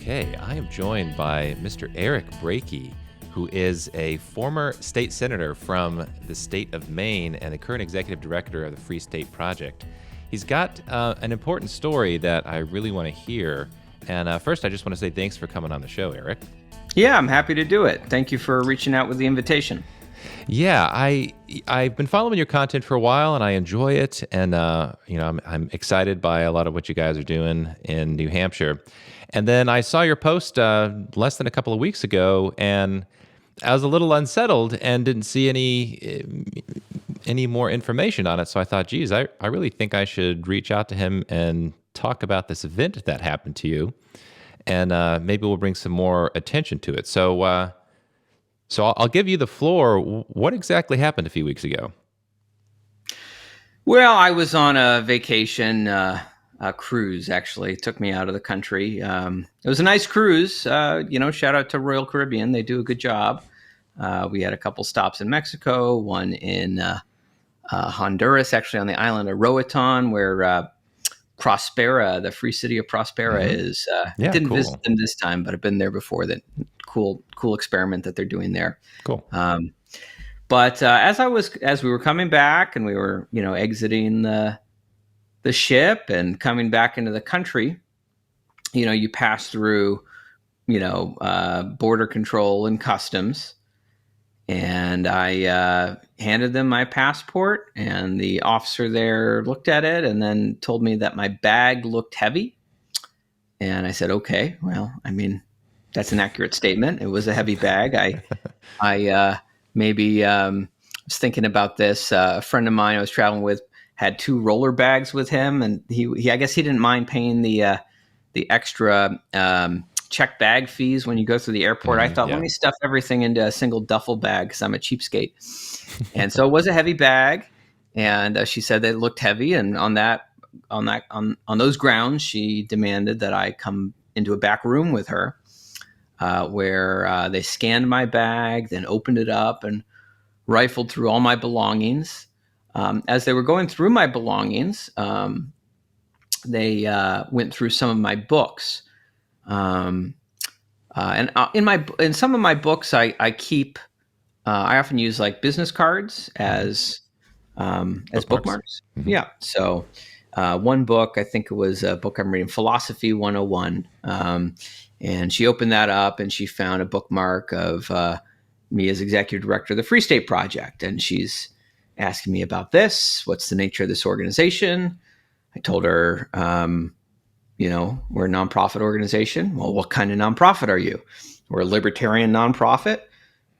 Okay, I am joined by Mr. Eric Brakey, who is a former state senator from the state of Maine and the current executive director of the Free State Project. He's got an important story that I really want to hear. And first, I just want to say thanks for coming on the show, Eric. Yeah, I'm happy to do it. Thank you for reaching out with the invitation. Yeah, I've been following your content for a while, and I enjoy it. And I'm excited by a lot of what you guys are doing in New Hampshire. And then I saw your post less than a couple of weeks ago, and I was a little unsettled and didn't see any more information on it. So I thought, geez, I really think I should reach out to him and talk about this event that happened to you, and maybe we'll bring some more attention to it. So I'll give you the floor. What exactly happened a few weeks ago? Well, I was on a vacation cruise, actually. It took me out of the country. It was a nice cruise. Shout out to Royal Caribbean. They do a good job. We had a couple stops in Mexico, one in Honduras, actually on the island of Roatan, where Prospera, the free city of Prospera, is. I didn't visit them this time, but I've been there before. That cool experiment that they're doing there. Cool. But as we were coming back and we were, exiting the ship and coming back into the country, you pass through, border control and customs. And I handed them my passport, and the officer there looked at it and then told me that my bag looked heavy. And I said, okay, well, I mean, that's an accurate statement. It was a heavy bag. I was thinking about this. A friend of mine I was traveling with had 2 roller bags with him, and he I guess he didn't mind paying the extra check bag fees when you go through the airport. I thought, let me stuff everything into a single duffel bag because I'm a cheapskate. And so it was a heavy bag, and she said that it looked heavy, and on those grounds, she demanded that I come into a back room with her, where they scanned my bag, then opened it up and rifled through all my belongings. As they were going through my belongings, they went through some of my books. And in some of my books, I keep. I often use like business cards as bookmarks. Mm-hmm. Yeah. So one book, I think it was a book I'm reading, Philosophy 101. And she opened that up and she found a bookmark of me as executive director of the Free State Project. And she's asking me about this. What's the nature of this organization? I told her, we're a nonprofit organization. Well, what kind of nonprofit are you? We're a libertarian nonprofit.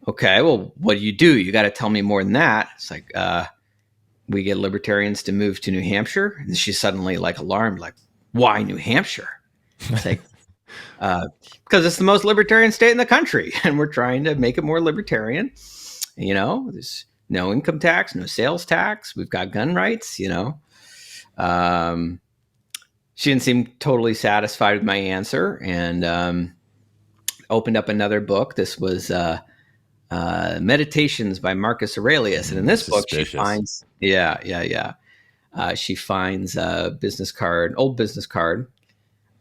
Okay, well, what do? You got to tell me more than that. It's like, we get libertarians to move to New Hampshire. And she's suddenly like alarmed, like, why New Hampshire? It's like, because it's the most libertarian state in the country, and we're trying to make it more libertarian. There's no income tax, no sales tax. We've got gun rights. She didn't seem totally satisfied with my answer, and opened up another book. This was Meditations by Marcus Aurelius, and in this book, she finds she finds a old business card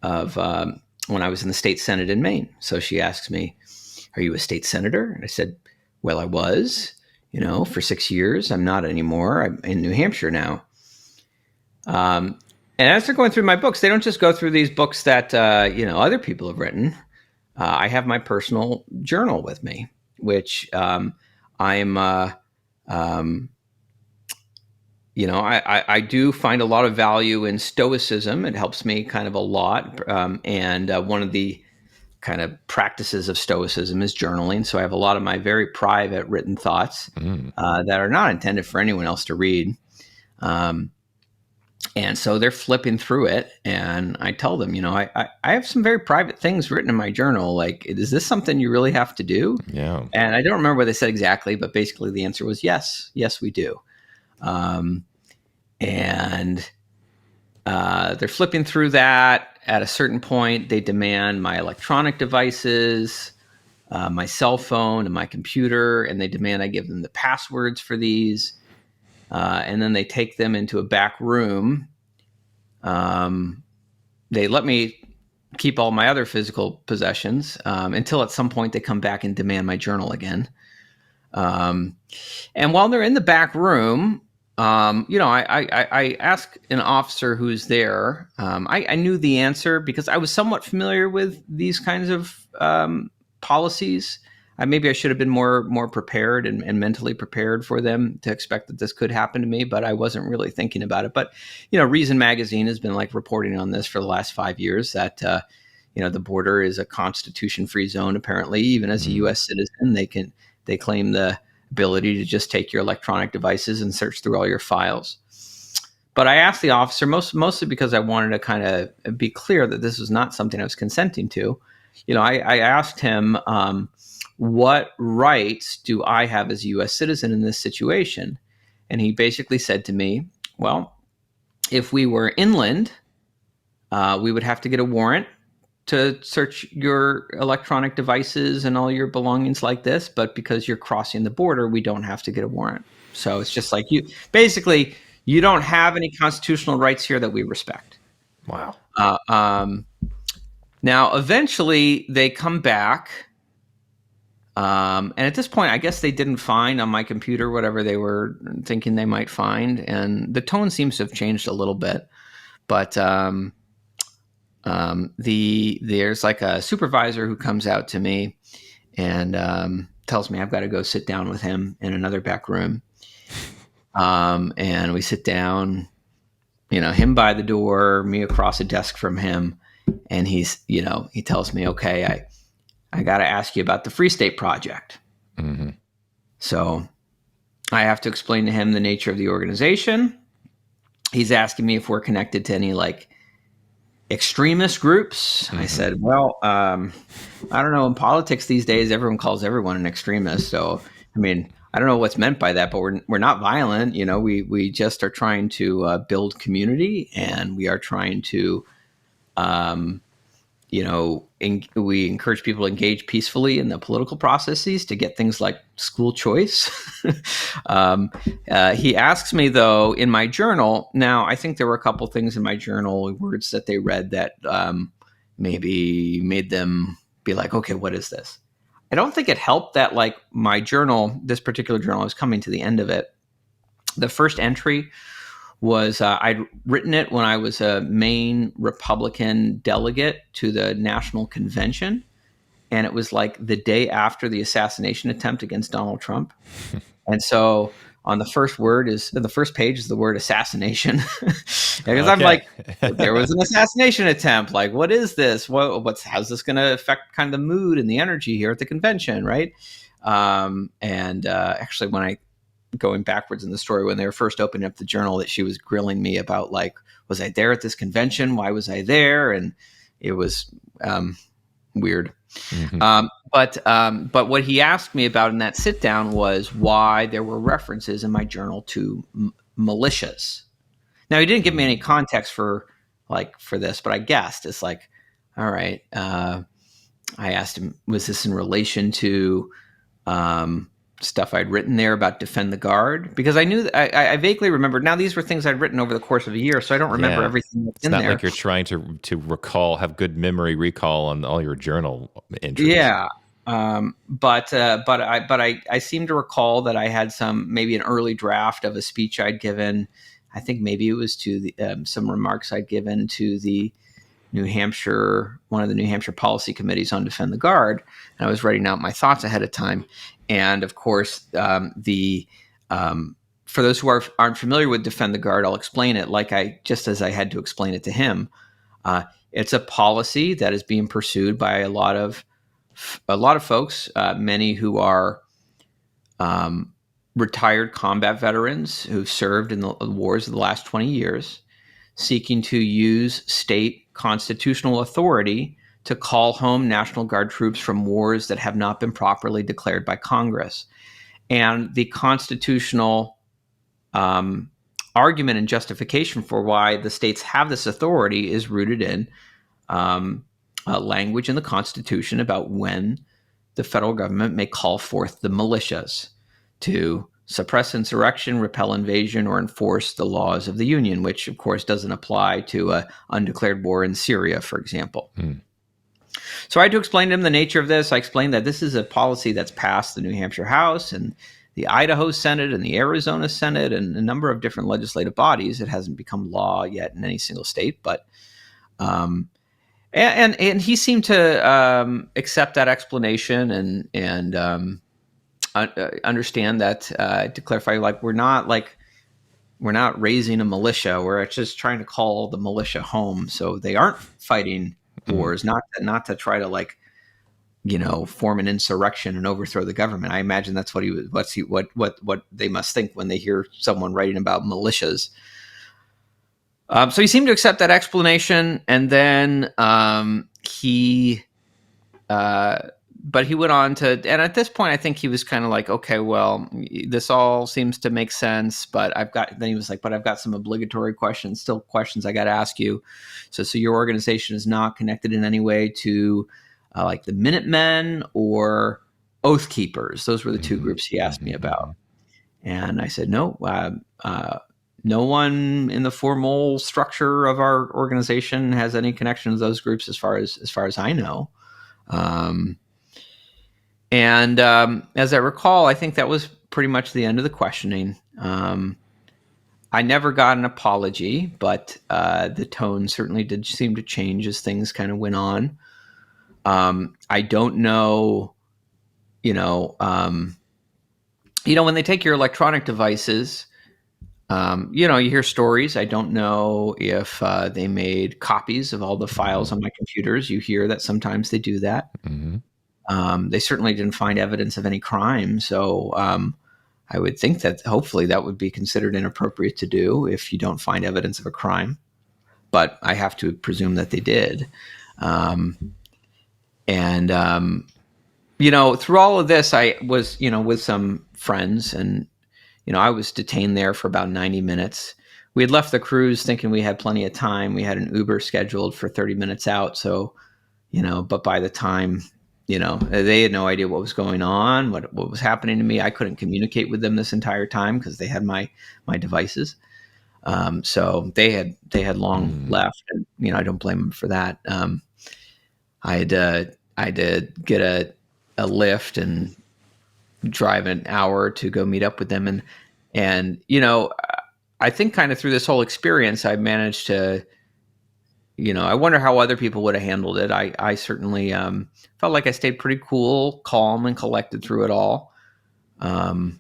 of when I was in the state Senate in Maine. So she asks me, are you a state senator? And I said, well, I was, for 6 years. I'm not anymore. I'm in New Hampshire now. And as they're going through my books, they don't just go through these books that, other people have written. I have my personal journal with me, which I do find a lot of value in Stoicism. It helps me kind of a lot. And one of the kind of practices of Stoicism is journaling. So I have a lot of my very private written thoughts that are not intended for anyone else to read. And so they're flipping through it, and I tell them, I have some very private things written in my journal. Like, is this something you really have to do? Yeah. And I don't remember what they said exactly, but basically the answer was yes, we do. And they're flipping through that. At a certain point, they demand my electronic devices, my cell phone and my computer, and they demand I give them the passwords for these. And then they take them into a back room. They let me keep all my other physical possessions until at some point they come back and demand my journal again. And while they're in the back room, I ask an officer who's there. I knew the answer because I was somewhat familiar with these kinds of policies. Maybe I should have been more prepared and mentally prepared for them to expect that this could happen to me, but I wasn't really thinking about it. But Reason Magazine has been like reporting on this for the last 5 years that the border is a constitution-free zone. Apparently, even as a U.S. citizen, they claim the ability to just take your electronic devices and search through all your files. But I asked the officer mostly because I wanted to kind of be clear that this was not something I was consenting to. I asked him, what rights do I have as a U.S. citizen in this situation? And he basically said to me, well, if we were inland, we would have to get a warrant to search your electronic devices and all your belongings like this. But because you're crossing the border, we don't have to get a warrant. So it's just like you don't have any constitutional rights here that we respect. Wow. Now, eventually they come back. And at this point, I guess they didn't find on my computer whatever they were thinking they might find. And the tone seems to have changed a little bit. But there's like a supervisor who comes out to me and tells me I've got to go sit down with him in another back room. And we sit down, him by the door, me across a desk from him. And he tells me, okay, I got to ask you about the Free State Project. Mm-hmm. So I have to explain to him the nature of the organization. He's asking me if we're connected to any extremist groups. Mm-hmm. I said, well, I don't know. In politics these days, everyone calls everyone an extremist. So, I don't know what's meant by that, but we're not violent. We just are trying to build community, and we are trying to, we encourage people to engage peacefully in the political processes to get things like school choice. He asks me, though, in my journal. Now, I think there were a couple things in my journal, words that they read that maybe made them be like, okay, what is this? I don't think it helped that my journal, this particular journal, I was coming to the end of it. The first entry was I'd written it when I was a Maine Republican delegate to the National Convention. And it was the day after the assassination attempt against Donald Trump. And so on the first page is the word assassination. Because okay. I'm like, there was an assassination attempt. What is this? How's this going to affect kind of the mood and the energy here at the convention, right? Actually, when going backwards in the story, when they were first opening up the journal, that she was grilling me about was I there at this convention? Why was I there? And it was weird. Mm-hmm. But what he asked me about in that sit down was why there were references in my journal to militias. Now, he didn't give me any context for this, but I guessed it's all right. I asked him, was this in relation to stuff I'd written there about Defend the Guard? Because I knew that I vaguely remembered. Now, these were things I'd written over the course of a year, so I don't remember everything that's in there. It's not like you're trying to recall, have good memory recall on all your journal entries. Yeah. But I seem to recall that I had maybe an early draft of a speech I'd given. I think maybe it was to some remarks I'd given to the one of the New Hampshire policy committees on Defend the Guard. And I was writing out my thoughts ahead of time. And of course, for those who aren't familiar with Defend the Guard, I'll explain it just as I had to explain it to him. It's a policy that is being pursued by a lot of folks, many who are retired combat veterans who've served in the wars of the last 20 years, seeking to use state constitutional authority to call home National Guard troops from wars that have not been properly declared by Congress. And the constitutional argument and justification for why the states have this authority is rooted in language in the Constitution about when the federal government may call forth the militias to suppress insurrection, repel invasion, or enforce the laws of the Union, which, of course, doesn't apply to an undeclared war in Syria, for example. So I had to explain to him the nature of this. I explained that this is a policy that's passed the New Hampshire House and the Idaho Senate and the Arizona Senate and a number of different legislative bodies. It hasn't become law yet in any single state, but and he seemed to accept that explanation and understand that, to clarify, like we're not raising a militia. We're just trying to call the militia home, so they aren't fighting wars, not to try to form an insurrection and overthrow the government. I imagine that's what what they must think when they hear someone writing about militias. So he seemed to accept that explanation, and then but he went on to, and at this point, I think he was kind of like, okay, well, this all seems to make sense, but then he was like, but I've got some obligatory questions, still questions I got to ask you. So your organization is not connected in any way to like the Minutemen or Oath Keepers. Those were the two groups he asked me about. And I said, no, no one in the formal structure of our organization has any connection to those groups as far as I know. And as I recall, I think that was pretty much the end of the questioning. I never got an apology, but the tone certainly did seem to change as things kind of went on. I don't know, when they take your electronic devices, you hear stories. I don't know if they made copies of all the files on my computers. You hear that sometimes they do that. They certainly didn't find evidence of any crime. So I would think that hopefully that would be considered inappropriate to do if you don't find evidence of a crime. But I have to presume that they did. Through all of this, I was, with some friends, and, I was detained there for about 90 minutes. We had left the cruise thinking we had plenty of time. We had an Uber scheduled for 30 minutes out. So, but by the time, they had no idea what was going on, what was happening to me. I couldn't communicate with them this entire time because they had my devices. So they had long left, and, I don't blame them for that. I had to get a lift and drive an hour to go meet up with them. And I think kind of through this whole experience, I managed to, I wonder how other people would have handled it. I certainly felt like I stayed pretty cool, calm, and collected through it all. And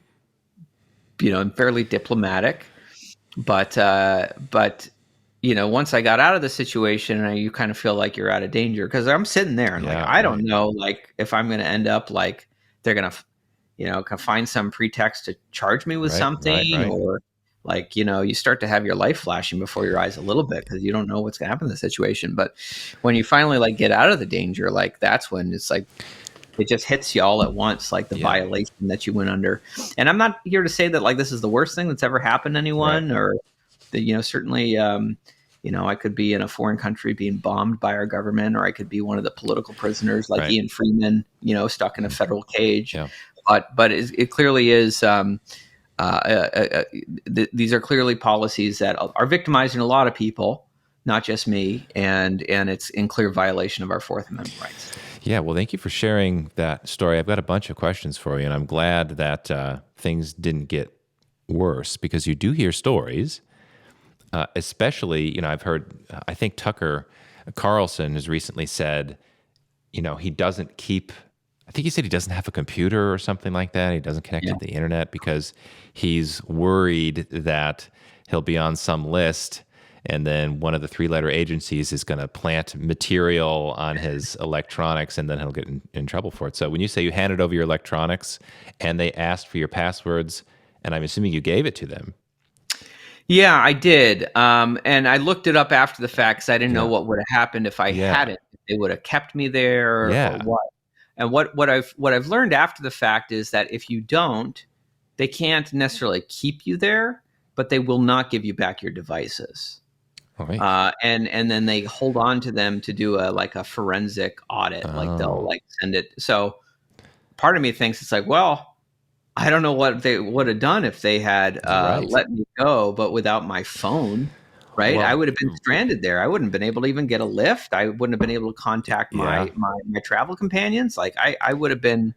fairly diplomatic. But once I got out of the situation, you kind of feel like you're out of danger, because I'm sitting there and I don't know, like, if I'm going to end up like they're going to, find some pretext to charge me with something, or like, you start to have your life flashing before your eyes a little bit because you don't know what's going to happen in the situation. But when you finally like get out of the danger, like that's when it's like it just hits you all at once, like the violation that you went under. And I'm not here to say that like this is the worst thing that's ever happened to anyone, or that, certainly, I could be in a foreign country being bombed by our government, or I could be one of the political prisoners like Ian Freeman, stuck in a federal cage. Yeah. But it clearly is. These are clearly policies that are victimizing a lot of people, not just me, and it's in clear violation of our Fourth Amendment rights. Yeah, well, thank you for sharing that story. I've got a bunch of questions for you, and I'm glad that things didn't get worse, because you do hear stories, especially, I've heard, I think Tucker Carlson has recently said, he doesn't keep, I think he said he doesn't have a computer or something like that. He doesn't connect to the internet because he's worried that he'll be on some list, and then one of the three-letter agencies is going to plant material on his electronics, and then he'll get in trouble for it. So when you say you handed over your electronics and they asked for your passwords, and I'm assuming you gave it to them. Yeah, I did. And I looked it up after the fact because I didn't know what would have happened if I hadn't. They would have kept me there or what. And what I've learned after the fact is that if you don't, they can't necessarily keep you there, but they will not give you back your devices. Right. And then they hold on to them to do a forensic audit. Like they'll like send it. So part of me thinks it's like, well, I don't know what they would have done if they had Right. let me go, but without my phone, right? I Well, would have been stranded there. I wouldn't have been able to even get a lift. I wouldn't have been able to contact yeah. my travel companions. Like I would have been.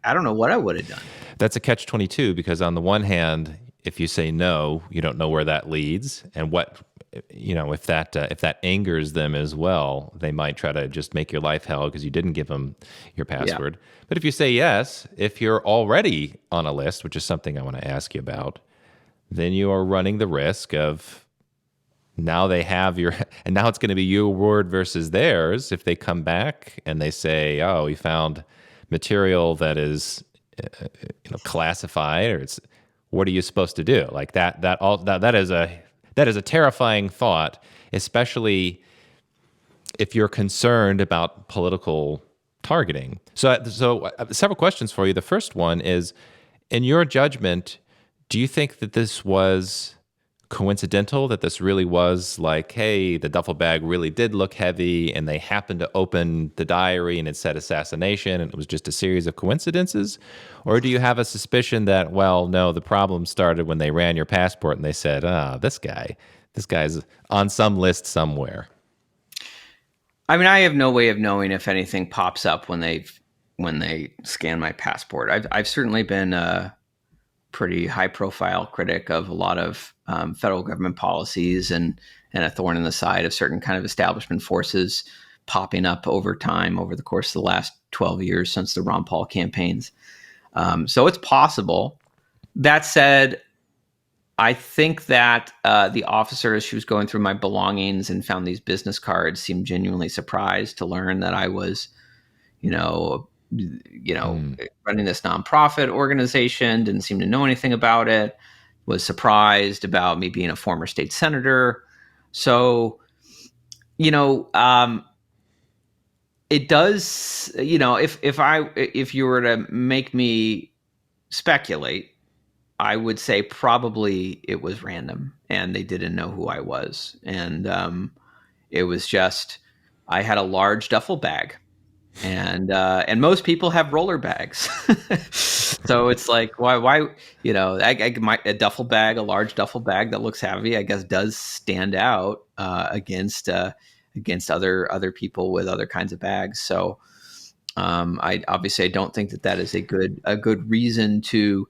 I don't know what I would have done. That's a catch 22 because on the one hand, if you say no, you don't know where that leads and what if that angers them as well, they might try to just make your life hell because you didn't give them your Yeah. password. But if you say yes, if you're already on a list, which is something I want to ask you about, then you are running the risk of now they have your and now it's going to be your word versus theirs if they come back and they say, "Oh, we found material that is classified," or it's what are you supposed to do? Like that is a terrifying thought, especially if you're concerned about political targeting. So several questions for you. The first one is, in your judgment, do you think that this was coincidental, that this really was like, hey, the duffel bag really did look heavy and they happened to open the diary and it said assassination and it was just a series of coincidences? Or do you have a suspicion that, well, no, the problem started when they ran your passport and they said, this guy's on some list somewhere? I mean, I have no way of knowing if anything pops up when they scan my passport. I've certainly been a pretty high profile critic of a lot of federal government policies and a thorn in the side of certain kind of establishment forces popping up over time over the course of the last 12 years since the Ron Paul campaigns. So it's possible. That said, I think that the officer, as she was going through my belongings and found these business cards, seemed genuinely surprised to learn that I was, you know, Mm, running this nonprofit organization. Didn't seem to know anything about it. Was surprised about me being a former state senator. So, you know, it does. If you were to make me speculate, I would say probably it was random and they didn't know who I was. And it was just, I had a large duffel bag and most people have roller bags. So it's like, a duffel bag, a large duffel bag that looks heavy, I guess does stand out against other people with other kinds of bags. So I don't think that is a good reason to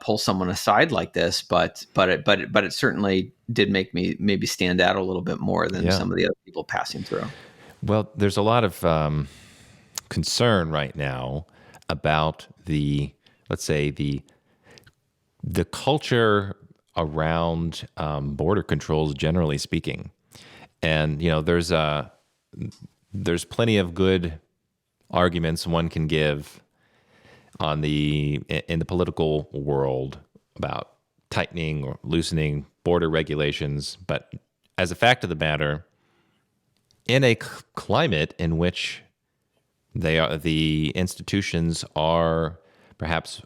pull someone aside like this, but it certainly did make me maybe stand out a little bit more than yeah. some of the other people passing through. Well, there's a lot of concern right now about let's say, the culture around border controls, generally speaking. And there's plenty of good arguments one can give in the political world about tightening or loosening border regulations, but as a fact of the matter, in a climate in which the institutions are perhaps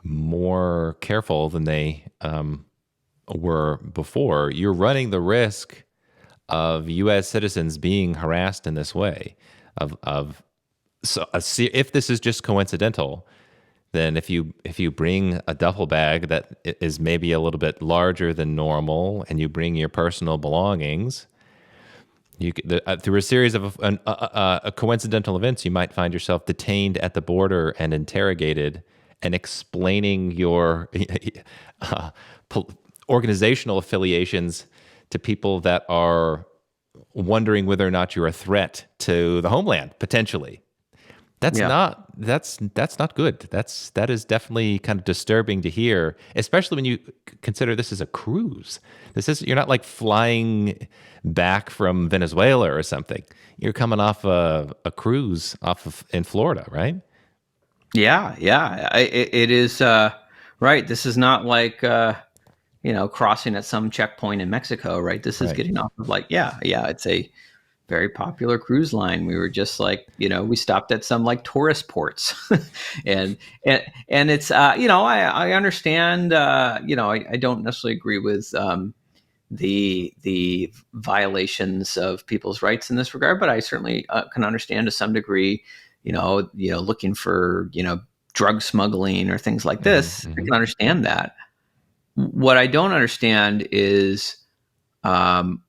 more careful than they were before, you're running the risk of U.S. citizens being harassed in this way. If this is just coincidental, then if you bring a duffel bag that is maybe a little bit larger than normal, and you bring your personal belongings, through a series of coincidental events, you might find yourself detained at the border and interrogated, and explaining your uh, organizational affiliations to people that are wondering whether or not you're a threat to the homeland potentially. Yeah. That's not good. That is definitely kind of disturbing to hear, especially when you consider this is a cruise. You're not like flying back from Venezuela or something. You're coming off a cruise in Florida, right? Yeah, yeah. It is right. This is not like crossing at some checkpoint in Mexico, right? This is Right. getting off of yeah. It's a very popular cruise line. We were just we stopped at some like tourist ports, and and it's I understand. I don't necessarily agree with the violations of people's rights in this regard, but I certainly can understand to some degree looking for, drug smuggling or things like this. I can understand that. What I don't understand is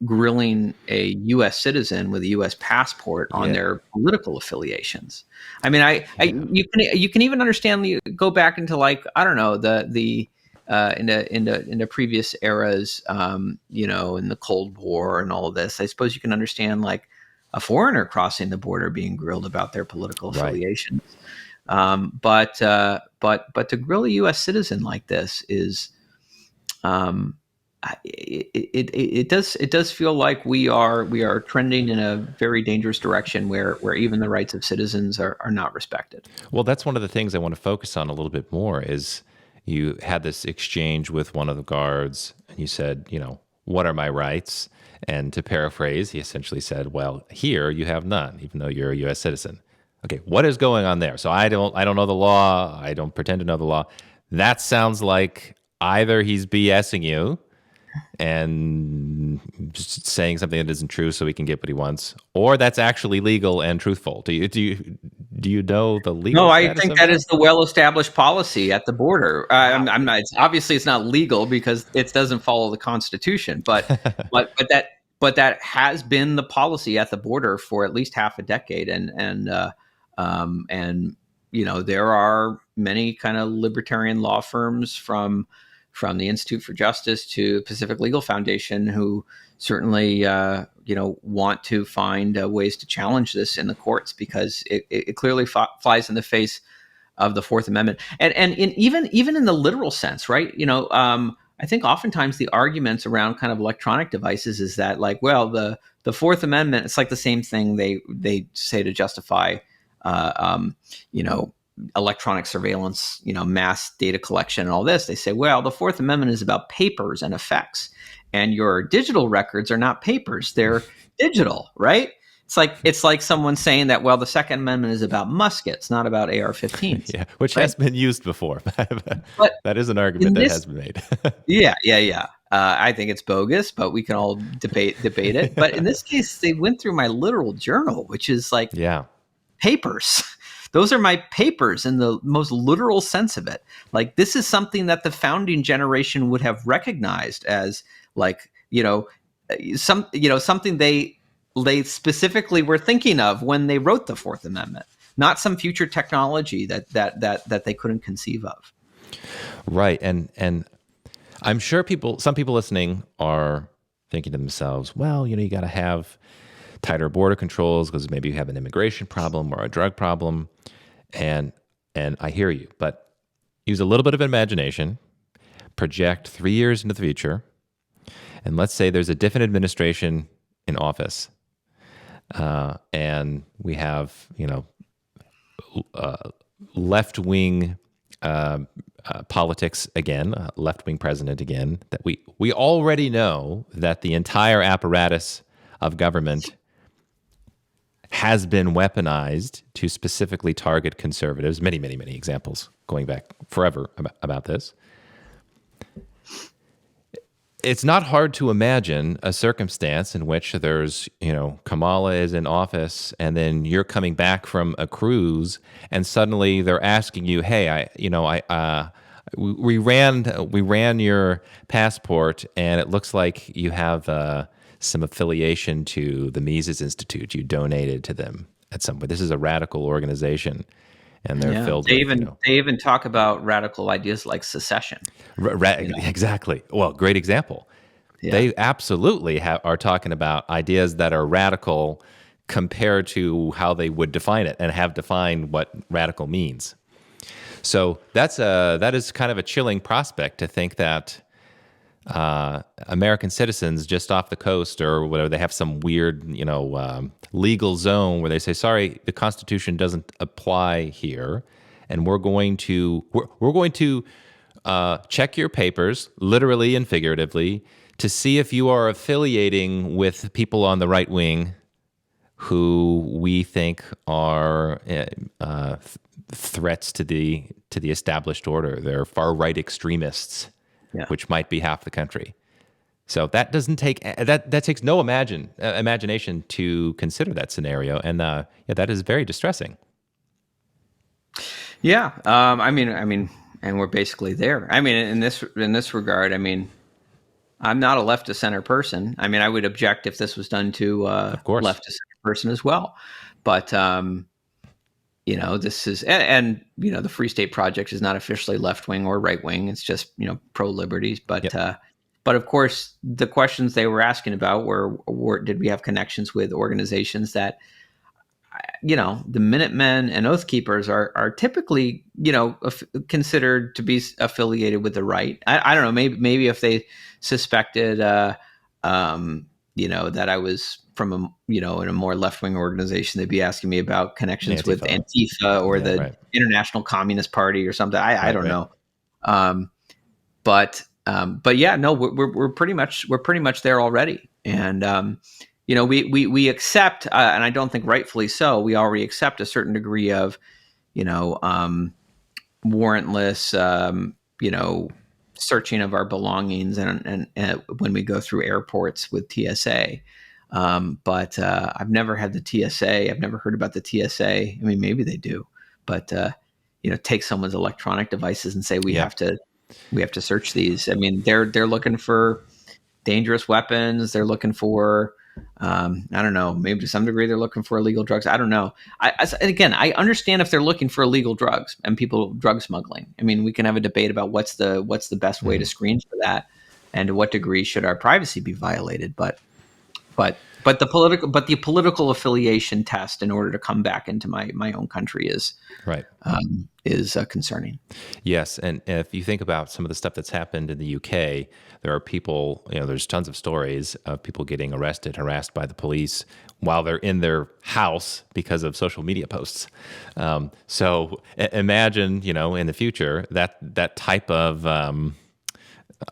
grilling a U.S. citizen with a U.S. passport on their political affiliations. I mean, you can even understand go back into, like, I don't know, the into previous eras, in the Cold War and all of this. I suppose you can understand, like, a foreigner crossing the border being grilled about their political affiliations. But to grill a U.S. citizen like this is, it does feel like we are trending in a very dangerous direction where even the rights of citizens are not respected. Well, that's one of the things I want to focus on a little bit more is you had this exchange with one of the guards and you said, what are my rights? And to paraphrase, he essentially said, well, here you have none, even though you're a U.S. citizen. Okay, what is going on there? So I don't know the law. I don't pretend to know the law. That sounds like either he's BSing you and just saying something that isn't true so he can get what he wants, or that's actually legal and truthful. Do you know the legal? No, I think that is the well-established policy at the border. I'm not. It's not legal because it doesn't follow the Constitution, but that has been the policy at the border for at least half a decade, and there are many kind of libertarian law firms from the Institute for Justice to Pacific Legal Foundation who certainly want to find ways to challenge this in the courts, because it clearly flies in the face of the Fourth Amendment, and even in the literal sense, right? I think oftentimes the arguments around kind of electronic devices is that, like, well, the Fourth Amendment, it's like the same thing they say to justify electronic surveillance, mass data collection and all this. They say, well, the Fourth Amendment is about papers and effects, and your digital records are not papers, they're digital, right? It's like someone saying that, well, the Second Amendment is about muskets, not about AR-15s. Yeah, which has been used before. But that is an argument that has been made. Yeah. I think it's bogus, but we can all debate it. But in this case, they went through my literal journal, which is like papers. Those are my papers in the most literal sense of it. Like, this is something that the founding generation would have recognized as, like, something they specifically were thinking of when they wrote the Fourth Amendment, not some future technology that they couldn't conceive of. Right. And I'm sure some people listening are thinking to themselves, well, you got to have tighter border controls because maybe you have an immigration problem or a drug problem. And I hear you, but use a little bit of imagination, project 3 years into the future, and let's say there's a different administration in office, and we have, left-wing politics again, left-wing president again, that we already know that the entire apparatus of government has been weaponized to specifically target conservatives. Many, many, many examples going back forever about this. It's not hard to imagine a circumstance in which there's, Kamala is in office and then you're coming back from a cruise and suddenly they're asking you, hey, we ran your passport and it looks like you have some affiliation to the Mises Institute. You donated to them at some point. This is a radical organization, and they're filled with. They even talk about radical ideas like secession. Exactly. Well, great example. Yeah. They absolutely are talking about ideas that are radical compared to how they would define it and have defined what radical means. So that is kind of a chilling prospect to think that American citizens just off the coast or whatever, they have some weird, legal zone where they say, sorry, the Constitution doesn't apply here, and we're going to check your papers, literally and figuratively, to see if you are affiliating with people on the right wing who we think are threats to the established order. They're far right extremists. Yeah. Which might be half the country. So that doesn't take that takes no imagination to consider that scenario, and that is very distressing. Yeah. And we're basically there. I mean, in this regard, I mean, I'm not a left to center person. I mean, I would object if this was done to Of course. left to center person as well. But this is, and the Free State Project is not officially left wing or right wing. It's just pro liberties. But Yep. but of course, the questions they were asking about were did we have connections with organizations that the Minutemen and Oath Keepers are typically considered to be affiliated with the right. I don't know. Maybe if they suspected that I was from in a more left wing organization, they'd be asking me about connections with Antifa. Antifa or Yeah. the Right. International Communist Party or something. I Right. don't Right. know. Um, but yeah, no, we're pretty much there already, and we accept, and I don't think rightfully so. We already accept a certain degree of warrantless searching of our belongings, and when we go through airports with TSA. But I've never had the TSA. I've never heard about the TSA. I mean, maybe they do, but take someone's electronic devices and say Yeah. we have to search these. I mean, they're looking for dangerous weapons. They're looking for, I don't know, maybe to some degree they're looking for illegal drugs. I don't know. Again, I understand if they're looking for illegal drugs and people drug smuggling. I mean, we can have a debate about what's the best way to screen for that, and to what degree should our privacy be violated. But the political affiliation test in order to come back into my own country Right. is concerning. Yes, and if you think about some of the stuff that's happened in the UK, there are people, there's tons of stories of people getting arrested, harassed by the police while they're in their house because of social media posts. So imagine, in the future that type of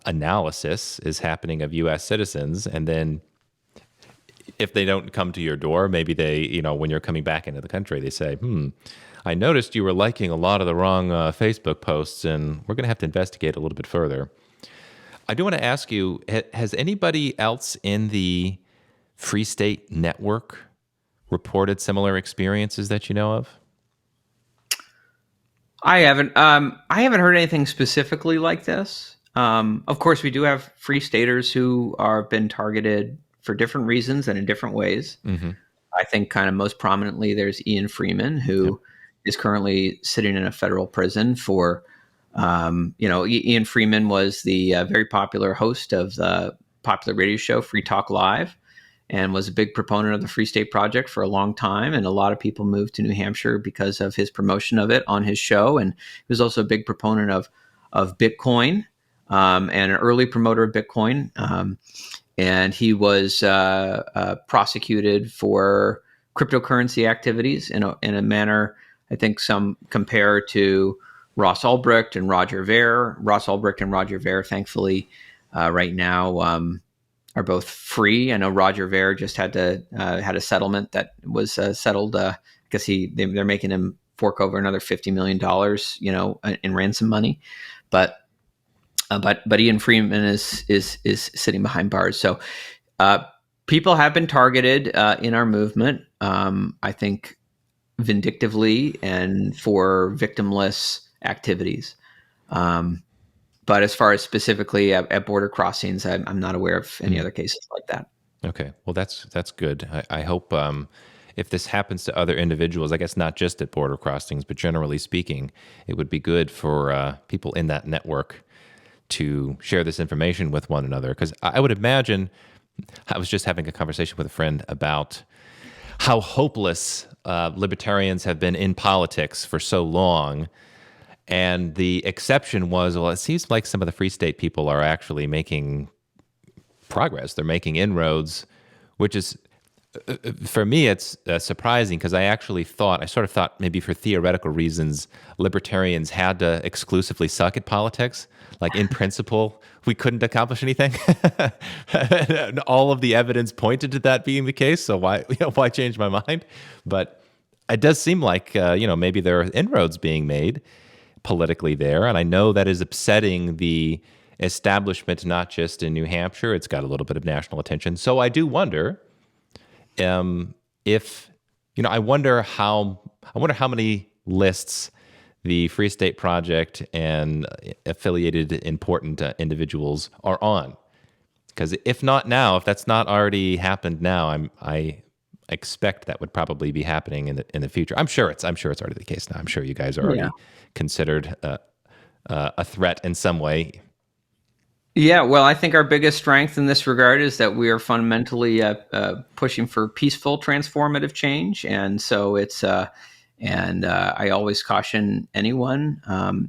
analysis is happening of U.S. citizens, and then if they don't come to your door, maybe they, when you're coming back into the country, they say, I noticed you were liking a lot of the wrong Facebook posts, and we're going to have to investigate a little bit further. I do want to ask you, has anybody else in the Free State Network reported similar experiences that you know of? I haven't heard anything specifically like this. Of course, we do have free staters who are been targeted for different reasons and in different ways. Mm-hmm. I think kind of most prominently, there's Ian Freeman, Yep. who is currently sitting in a federal prison for, Ian Freeman was the very popular host of the popular radio show Free Talk Live, and was a big proponent of the Free State Project for a long time. And a lot of people moved to New Hampshire because of his promotion of it on his show. And he was also a big proponent of Bitcoin, and an early promoter of Bitcoin. And he was prosecuted for cryptocurrency activities in a manner I think some compare to Ross Ulbricht and Roger Ver. Ross Ulbricht and Roger Ver, thankfully, right now are both free. I know Roger Ver just had a settlement that was settled because they're making him fork over another $50 million, in ransom money, but Ian Freeman is sitting behind bars. So people have been targeted in our movement. I think vindictively and for victimless activities. But as far as specifically at border crossings, I'm not aware of any other cases like that. Okay, well, that's good. I hope if this happens to other individuals, I guess not just at border crossings, but generally speaking, it would be good for people in that network to share this information with one another. Because I would imagine, I was just having a conversation with a friend about how hopeless libertarians have been in politics for so long. And the exception was, well, it seems like some of the Free State people are actually making progress. They're making inroads, which is, for me, it's surprising because I sort of thought maybe for theoretical reasons, libertarians had to exclusively suck at politics. Like in principle, we couldn't accomplish anything. And all of the evidence pointed to that being the case. So why change my mind? But it does seem like, maybe there are inroads being made politically there. And I know that is upsetting the establishment, not just in New Hampshire. It's got a little bit of national attention. So I do wonder if I wonder how many lists the Free State Project and affiliated important individuals are on. Because if not now, if that's not already happened now, I expect that would probably be happening in the future. I'm sure it's already the case now. I'm sure you guys are Yeah. already considered a threat in some way. Yeah, well, I think our biggest strength in this regard is that we are fundamentally pushing for peaceful, transformative change, and so I always caution anyone,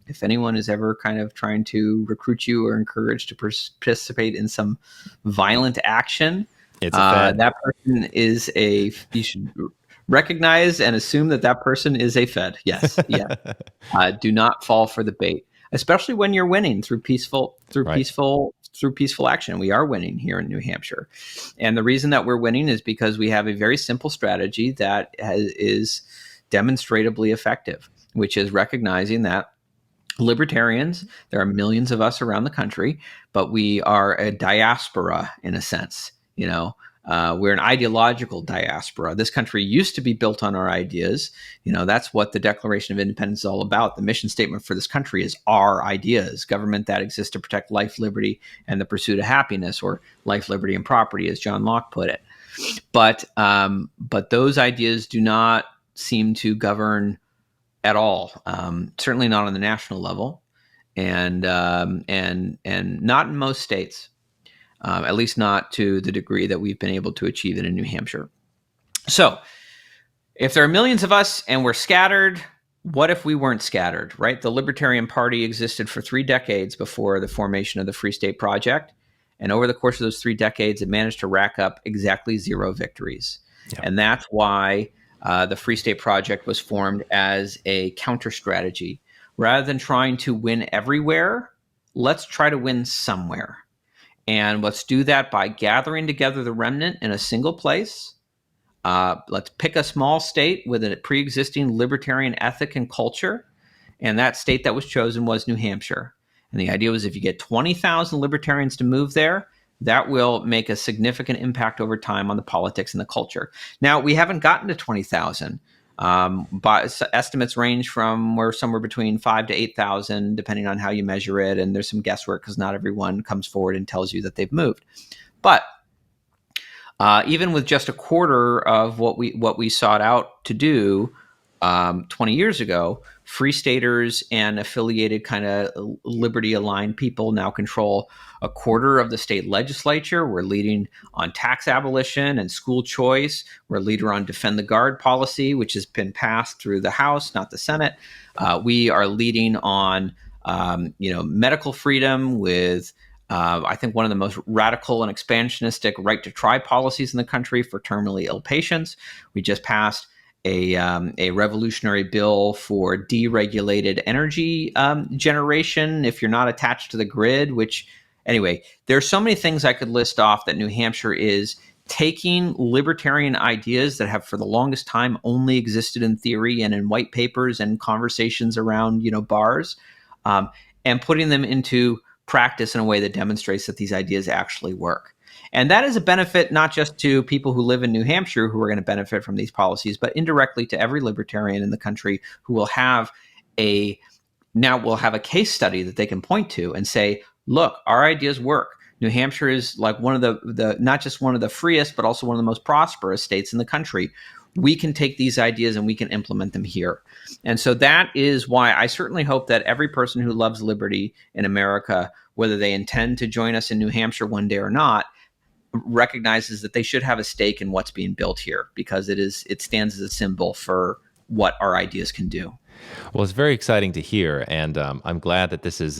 if anyone is ever kind of trying to recruit you or encourage to participate in some violent action, It's a fed. that person is you should recognize and assume that that person is a Fed. Yes, yes. Do not fall for the bait, especially when you're winning Right. through peaceful action. We are winning here in New Hampshire, and the reason that we're winning is because we have a very simple strategy that is demonstrably effective, which is recognizing that libertarians, there are millions of us around the country, but we are a diaspora in a sense. We're an ideological diaspora. This country used to be built on our ideas. That's what the Declaration of Independence is all about. The mission statement for this country is our ideas, government that exists to protect life, liberty, and the pursuit of happiness, or life, liberty, and property, as John Locke put it. But those ideas do not seem to govern at all. Certainly not on the national level, and not in most states. At least not to the degree that we've been able to achieve it in New Hampshire. So, if there are millions of us and we're scattered, what if we weren't scattered, right? The Libertarian Party existed for 3 decades before the formation of the Free State Project. And over the course of those 3 decades, it managed to rack up exactly 0 victories. Yeah. And that's why the Free State Project was formed as a counter strategy. Rather than trying to win everywhere, let's try to win somewhere. And let's do that by gathering together the remnant in a single place. Let's pick a small state with a pre-existing libertarian ethic and culture. And that state that was chosen was New Hampshire. And the idea was if you get 20,000 libertarians to move there, that will make a significant impact over time on the politics and the culture. Now, we haven't gotten to 20,000. But estimates range from somewhere between 5 to 8,000, depending on how you measure it. And there's some guesswork because not everyone comes forward and tells you that they've moved. But even with just a quarter of what we sought out to do 20 years ago, Free Staters and affiliated kind of liberty-aligned people now control a quarter of the state legislature. We're leading on tax abolition and school choice. We're a leader on defend the guard policy, which has been passed through the House, not the Senate. We are leading on medical freedom with I think one of the most radical and expansionistic right to try policies in the country for terminally ill patients. We just passed a revolutionary bill for deregulated energy generation if you're not attached to the grid, which anyway, there's so many things I could list off that New Hampshire is taking libertarian ideas that have for the longest time only existed in theory and in white papers and conversations around, bars, and putting them into practice in a way that demonstrates that these ideas actually work. And that is a benefit not just to people who live in New Hampshire who are going to benefit from these policies, but indirectly to every libertarian in the country who will have a case study that they can point to and say, look, our ideas work. New Hampshire is like one of the not just one of the freest, but also one of the most prosperous states in the country. We can take these ideas and we can implement them here. And so that is why I certainly hope that every person who loves liberty in America, whether they intend to join us in New Hampshire one day or not, recognizes that they should have a stake in what's being built here because it stands as a symbol for what our ideas can do. Well, it's very exciting to hear, and I'm glad that this has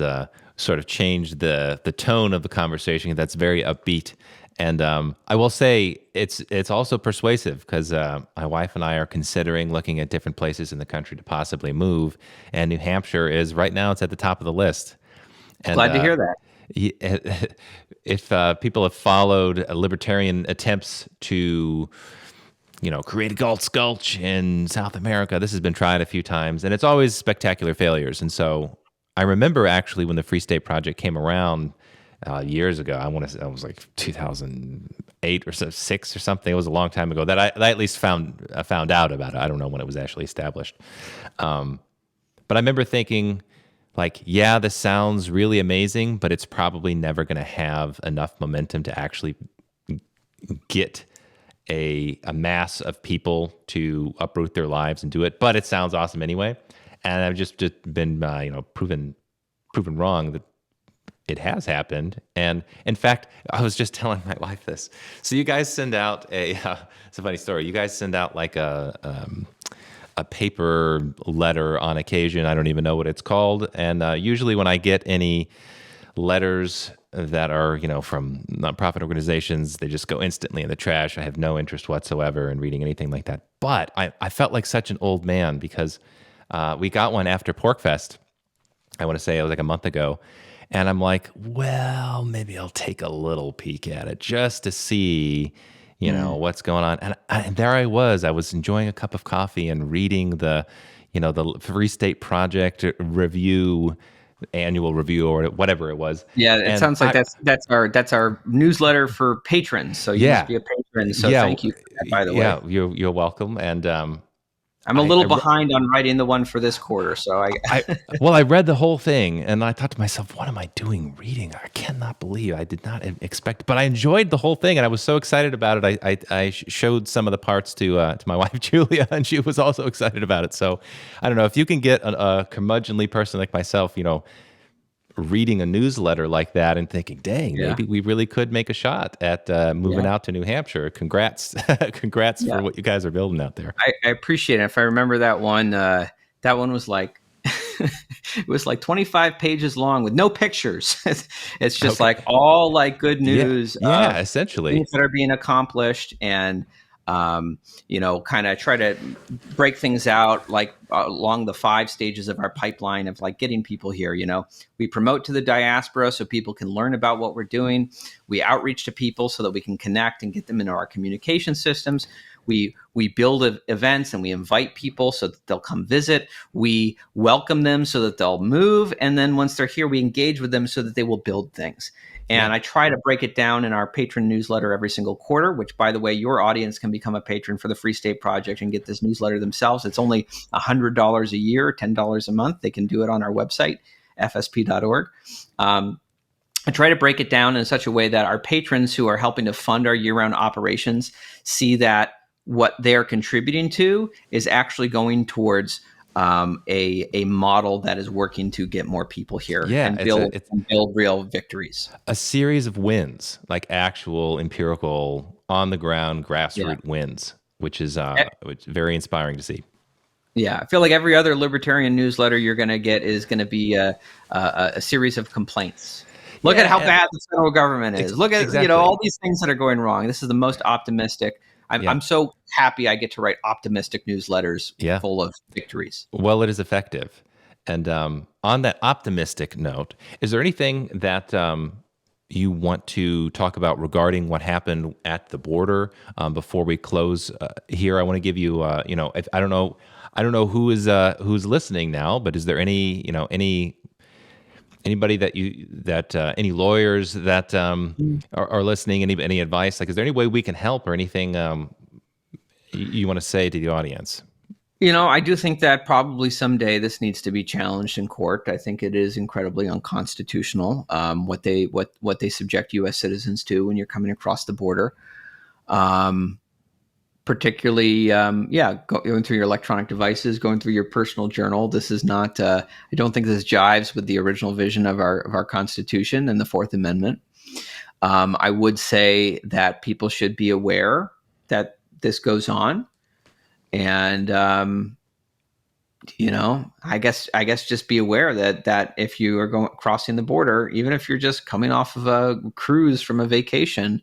sort of changed the tone of the conversation. That's very upbeat, and I will say it's also persuasive because my wife and I are considering looking at different places in the country to possibly move, and New Hampshire is right now. It's at the top of the list. And, Glad to hear that. If people have followed libertarian attempts to, create a Galt's Gulch in South America, this has been tried a few times, and it's always spectacular failures. And so I remember actually when the Free State Project came around years ago, I want to say it was like 2008 or 6 or something. It was a long time ago that I at least found out about it. I don't know when it was actually established. But I remember thinking, like, yeah, this sounds really amazing, but it's probably never going to have enough momentum to actually get a mass of people to uproot their lives and do it. But it sounds awesome anyway. And I've just been, proven wrong that it has happened. And in fact, I was just telling my wife this. So you guys send out it's a funny story. You guys send out like a paper letter on occasion. I don't even know what it's called. And usually when I get any letters that are, from nonprofit organizations, they just go instantly in the trash. I have no interest whatsoever in reading anything like that. But I felt like such an old man because we got one after PorkFest. I want to say it was like a month ago. And I'm like, well, maybe I'll take a little peek at it just to see, what's going on. And there I was enjoying a cup of coffee and reading the Free State Project annual review or whatever it was. Yeah, it And sounds like that's our newsletter for patrons. So you must be a patron. So thank you for that, by the way. Yeah, you're welcome. And I'm a little behind on writing the one for this quarter, so I read the whole thing and I thought to myself, what am I doing reading? I cannot believe I did not expect, but I enjoyed the whole thing and I was so excited about it. I showed some of the parts to my wife Julia, and she was also excited about it. So I don't know if you can get a curmudgeonly person like myself, reading a newsletter like that and thinking, dang, maybe we really could make a shot at moving out to New Hampshire. Congrats for what you guys are building out there. I appreciate it. If I remember that one was like it was like 25 pages long with no pictures. It's just like all like good news. Essentially things that are being accomplished, and kind of try to break things out like along the 5 stages of our pipeline of like getting people here. We promote to the diaspora so people can learn about what we're doing. We outreach to people so that we can connect and get them into our communication systems. We build events and we invite people so that they'll come visit. We welcome them so that they'll move. And then once they're here, we engage with them so that they will build things. And I try to break it down in our patron newsletter every single quarter, which, by the way, your audience can become a patron for the Free State Project and get this newsletter themselves. It's only $100 a year, $10 a month. They can do it on our website, fsp.org. I try to break it down in such a way that our patrons who are helping to fund our year-round operations see that what they're contributing to is actually going towards a model that is working to get more people here and build real victories. A series of wins, like actual empirical, on the ground, grassroots wins, which is very inspiring to see. Yeah, I feel like every other libertarian newsletter you're going to get is going to be a series of complaints. Look at how bad the federal government is. Look at all these things that are going wrong. This is the most optimistic. I'm so happy I get to write optimistic newsletters full of victories. Well, it is effective. And on that optimistic note, is there anything that you want to talk about regarding what happened at the border before we close here? I want to give you, I don't know who's listening now, but is there any anybody any lawyers that are listening, any advice? Like, is there any way we can help or anything you want to say to the audience? I do think that probably someday this needs to be challenged in court. I think it is incredibly unconstitutional what they subject U.S. citizens to when you're coming across the border. Particularly, going through your electronic devices, going through your personal journal. This is not. I don't think this jives with the original vision of our Constitution and the Fourth Amendment. I would say that people should be aware that this goes on, and I guess just be aware that if you are crossing the border, even if you're just coming off of a cruise from a vacation.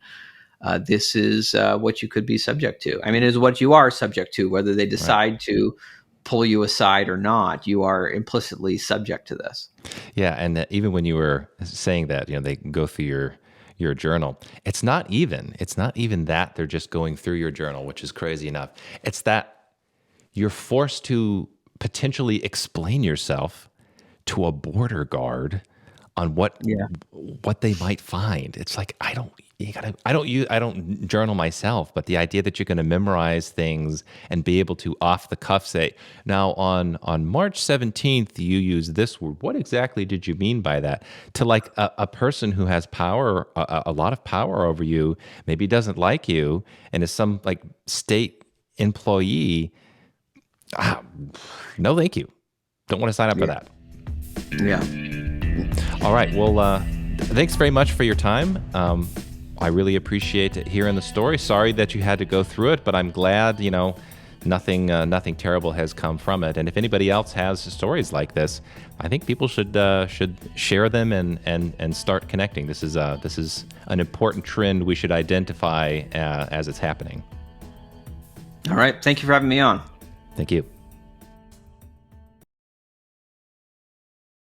This is what you could be subject to. I mean, it is what you are subject to, whether they decide to pull you aside or not. You are implicitly subject to this. Yeah, and even when you were saying that, they can go through your journal. It's not even that they're just going through your journal, which is crazy enough. It's that you're forced to potentially explain yourself to a border guard on Yeah. what they might find. It's like I don't journal myself, but the idea that you're going to memorize things and be able to off the cuff say, now on March 17th you use this word. What exactly did you mean by that? To like a person who has power, a lot of power over you, maybe doesn't like you and is some like state employee. No, thank you. Don't want to sign up for Yeah. that. Yeah. All right. Well, thanks very much for your time. I really appreciate hearing the story. Sorry that you had to go through it, but I'm glad, nothing terrible has come from it. And if anybody else has stories like this, I think people should share them and start connecting. This is an important trend we should identify as it's happening. All right. Thank you for having me on. Thank you.